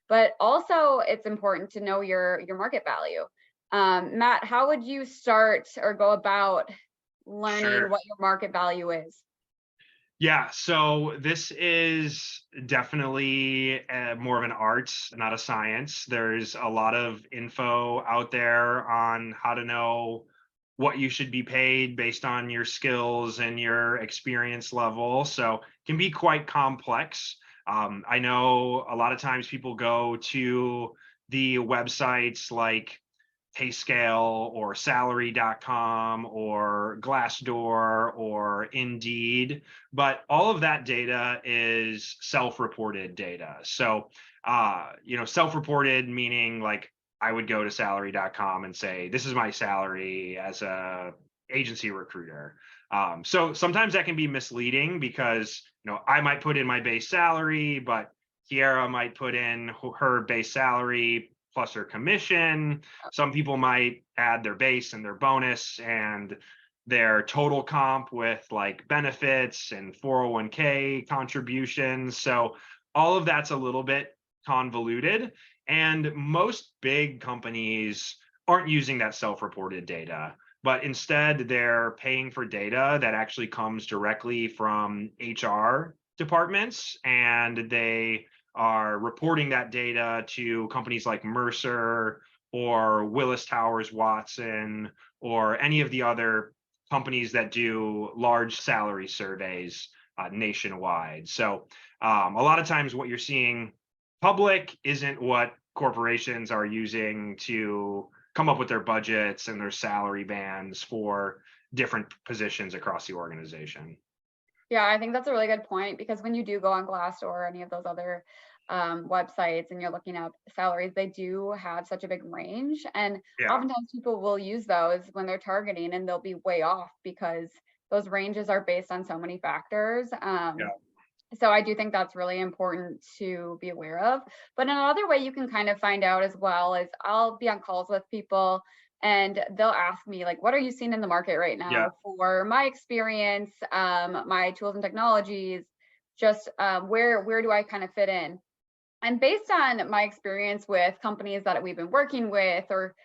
but also it's important to know your market value. Matt, how would you start or go about learning Sure. what your market value is? Yeah, so this is definitely more of an art, not a science. There's a lot of info out there on how to know what you should be paid based on your skills and your experience level. So it can be quite complex. I know a lot of times people go to the websites like Payscale or salary.com or Glassdoor or Indeed, but all of that data is self-reported data. So, self-reported meaning like I would go to salary.com and say, this is my salary as a agency recruiter. So sometimes that can be misleading because, I might put in my base salary, but Kierra might put in her base salary plus her commission. Some people might add their base and their bonus and their total comp with like benefits and 401k contributions. So all of that's a little bit convoluted. And most big companies aren't using that self reported data, but instead they're paying for data that actually comes directly from HR departments, and they are reporting that data to companies like Mercer or Willis Towers Watson or any of the other companies that do large salary surveys nationwide. So a lot of times what you're seeing public isn't what corporations are using to come up with their budgets and their salary bands for different positions across the organization. Yeah, I think that's a really good point because when you do go on Glassdoor or any of those other websites and you're looking up salaries, they do have such a big range. And Yeah. oftentimes people will use those when they're targeting and they'll be way off because those ranges are based on so many factors. Yeah. So I do think that's really important to be aware of. But another way you can kind of find out as well is I'll be on calls with people and they'll ask me like, what are you seeing in the market right Yeah. now for my experience, my tools and technologies, just where do I kind of fit in? And based on my experience with companies that we've been working with or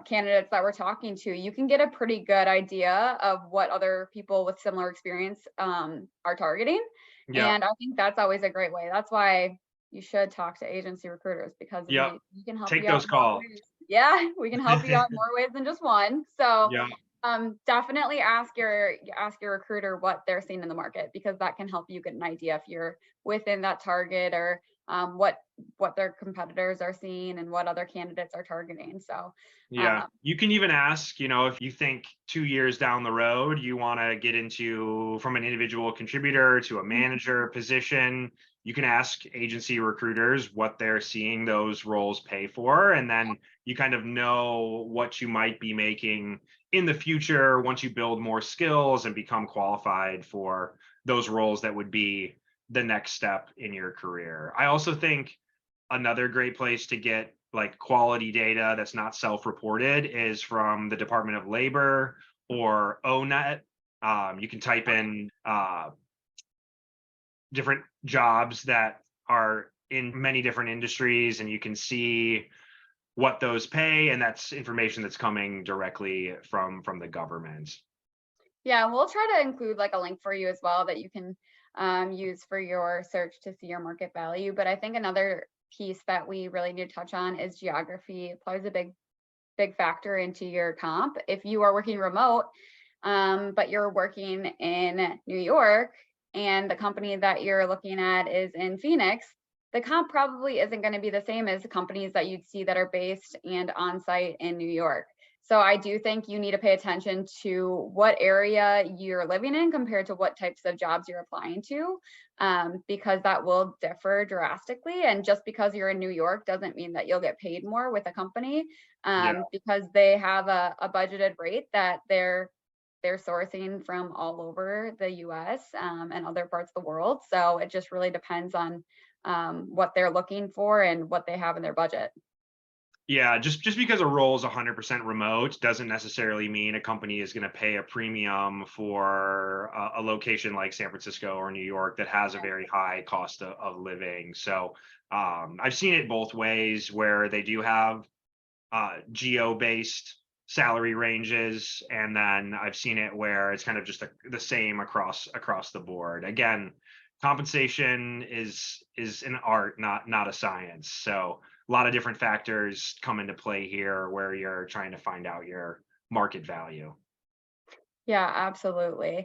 candidates that we're talking to, you can get a pretty good idea of what other people with similar experience are targeting. Yeah. And I think that's always a great way. That's why you should talk to agency recruiters because Yeah. we can help Take you out those in more calls. ways. Yeah, we can help you out in more ways than just one. So Yeah. definitely ask your recruiter what they're seeing in the market because that can help you get an idea if you're within that target or what their competitors are seeing and what other candidates are targeting. So Yeah. um, You can even ask, if you think 2 years down the road, you want to get into from an individual contributor to a manager position, you can ask agency recruiters what they're seeing those roles pay for. And then you kind of know what you might be making in the future once you build more skills and become qualified for those roles that would be the next step in your career. I also think another great place to get like quality data that's not self-reported is from the Department of Labor or ONET. You can type in different jobs that are in many different industries, and you can see what those pay, and that's information that's coming directly from the government. yeah, we'll try to include like a link for you as well that you can use for your search to see your market value. But I think another piece that we really need to touch on is geography. It plays a big factor into your comp. If you are working remote, but you're working in New York and the company that you're looking at is in Phoenix, the comp probably isn't going to be the same as the companies that you'd see that are based and on site in New York. So I do think you need to pay attention to what area you're living in compared to what types of jobs you're applying to, because that will differ drastically. And just because you're in New York doesn't mean that you'll get paid more with a company, Yeah. because they have a budgeted rate that they're sourcing from all over the US and other parts of the world. So it just really depends on what they're looking for and what they have in their budget. Yeah, just because a role is 100% remote doesn't necessarily mean a company is going to pay a premium for a location like San Francisco or New York that has a very high cost of living. So I've seen it both ways where they do have geo-based salary ranges, and then I've seen it where it's kind of just the same across the board. Again, compensation is an art, not a science. So a lot of different factors come into play here where you're trying to find out your market value. Yeah, absolutely.